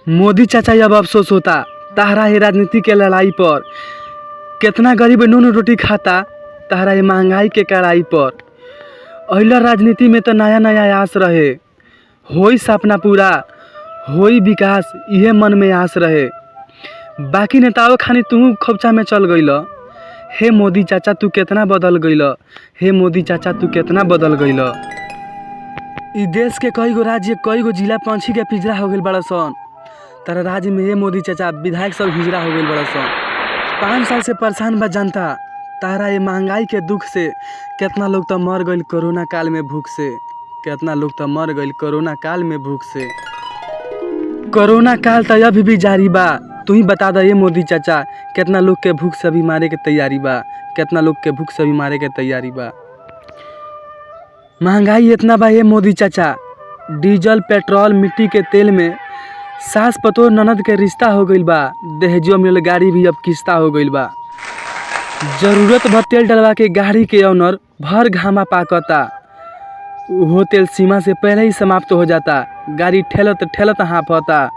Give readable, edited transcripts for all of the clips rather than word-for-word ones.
मोदी चाचा अब अफसोस होता तहरा ये राजनीति के लड़ाई पर। कितना गरीब नून रोटी खाता तहरा ये महंगाई के कड़ाई पर। अहिला राजनीति में तो नया नया आस रहे, होई सपना पूरा, होई विकास, इहे मन में आस रहे। बाकी नेताओं खानी तू खोपचा में चल गईल। हे मोदी चाचा तू कितना बदल गईल, हे मोदी चाचा तू कितना बदल गईल। इ देश के कई गो राज्य कई गो जिला पंछी के पिंजरा हो गईल बड़ा सन। तारा राज्य में ये मोदी चाचा विधायक सब हिजरा हो गईल बड़ा सन। 5 साल से परेशान बा जनता तारा ये महंगाई के दुख से। कितना लोग तो मर गईल कोरोना काल में भूख से, कितना लोग तो मर गईल कोरोना काल में भूख से। कोरोना काल तो अभी भी जारी बा। तू ही बता दे ये मोदी चाचा कितना लोग के भूख से भी मारे के तैयारी बा, कितना लोग के भूख से भी मारे के तैयारी बा। महंगाई इतना बा ये मोदी चाचा, डीजल पेट्रोल मिट्टी के तेल में सास पतो ननद के रिश्ता हो गईल बा। दहेजो मिलल गाड़ी भी अब किस्ता हो गईल बा। जरूरत भर तेल डलवा के गाड़ी के ऑनर भर घामा पाकता, वो तेल सीमा से पहले ही समाप्त हो जाता। गाड़ी ठेलत ठेलत हाफता,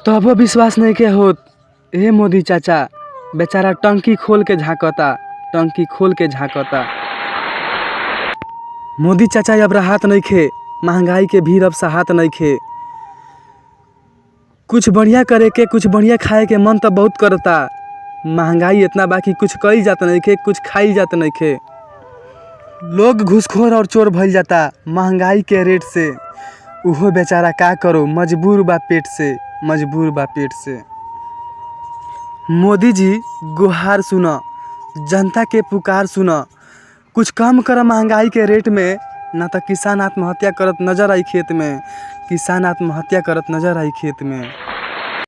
तबो विश्वास नहीं के होत। हे मोदी चाचा बेचारा टंकी खोल के झांकता, टंकी खोल के झांकता। मोदी चाचा अब राहत नहीं खे, महंगाई के भीड़ अब सहात नहीं खे। कुछ बढ़िया करे के, कुछ बढ़िया खाए के मन तो बहुत करता। महंगाई इतना बाकी कुछ कई जात नहीं खे, कुछ खाई जात नहीं खे। लोग घूसखोर और चोर भइल जाता महंगाई के रेट से। उहो बेचारा का करो, मजबूर बा पेट से, मजबूर बा पेट से। मोदी जी गुहार सुना, जनता के पुकार सुना, कुछ कम कर महंगाई के रेट में, ना तो किसान आत्महत्या करत नजर आई खेत में, किसान आत्महत्या करत नजर आई खेत में।